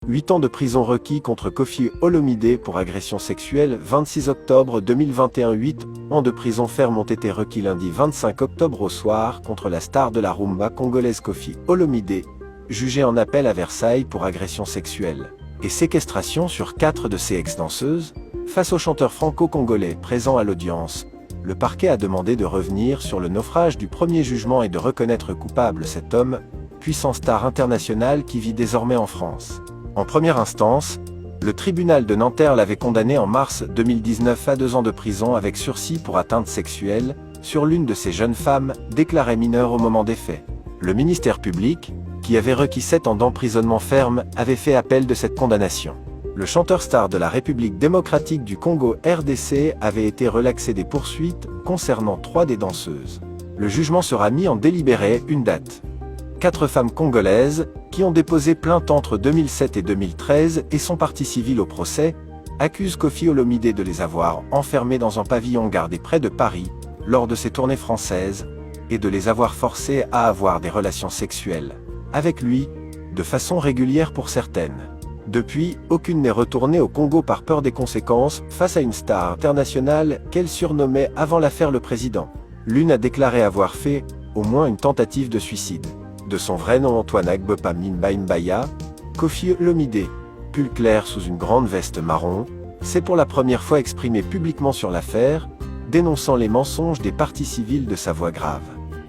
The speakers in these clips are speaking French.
8 ans de prison requis contre Koffi Olomidé pour agression sexuelle. 26 octobre 2021. 8 ans de prison ferme ont été requis lundi 25 octobre au soir contre la star de la rumba congolaise Koffi Olomidé, jugé en appel à Versailles pour agression sexuelle et séquestration sur 4 de ses ex-danseuses. Face au chanteur franco-congolais présent à l'audience, le parquet a demandé de revenir sur le naufrage du premier jugement et de reconnaître coupable cet homme, puissant star international qui vit désormais en France. En première instance, le tribunal de Nanterre l'avait condamné en mars 2019 à 2 ans de prison avec sursis pour atteinte sexuelle sur l'une de ces jeunes femmes, déclarées mineures au moment des faits. Le ministère public, qui avait requis 7 ans d'emprisonnement ferme, avait fait appel de cette condamnation. Le chanteur star de la République démocratique du Congo RDC avait été relaxé des poursuites concernant 3 des danseuses. Le jugement sera mis en délibéré une date. 4 femmes congolaises, qui ont déposé plainte entre 2007 et 2013 et sont parties civiles au procès, accusent Koffi Olomidé de les avoir enfermées dans un pavillon gardé près de Paris, lors de ses tournées françaises, et de les avoir forcées à avoir des relations sexuelles avec lui, de façon régulière pour certaines. Depuis, aucune n'est retournée au Congo par peur des conséquences face à une star internationale qu'elle surnommait avant l'affaire le président. L'une a déclaré avoir fait, au moins une tentative de suicide. De son vrai nom Antoine Agbepa Mbaya, Koffi Olomidé, pull clair sous une grande veste marron, s'est pour la première fois exprimé publiquement sur l'affaire, dénonçant les mensonges des parties civiles de sa voix grave.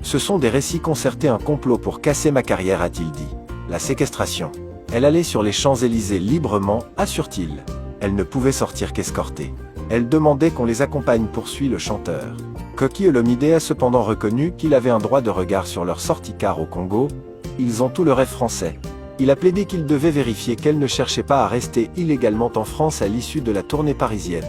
Ce sont des récits concertés, un complot pour casser ma carrière, a-t-il dit. La séquestration. Elle allait sur les Champs-Élysées librement, assure-t-il. Elle ne pouvait sortir qu'escortée. Elle demandait qu'on les accompagne, poursuit le chanteur. Koffi Olomidé a cependant reconnu qu'il avait un droit de regard sur leur sortie car au Congo, ils ont tout le rêve français. Il a plaidé qu'il devait vérifier qu'elle ne cherchait pas à rester illégalement en France à l'issue de la tournée parisienne.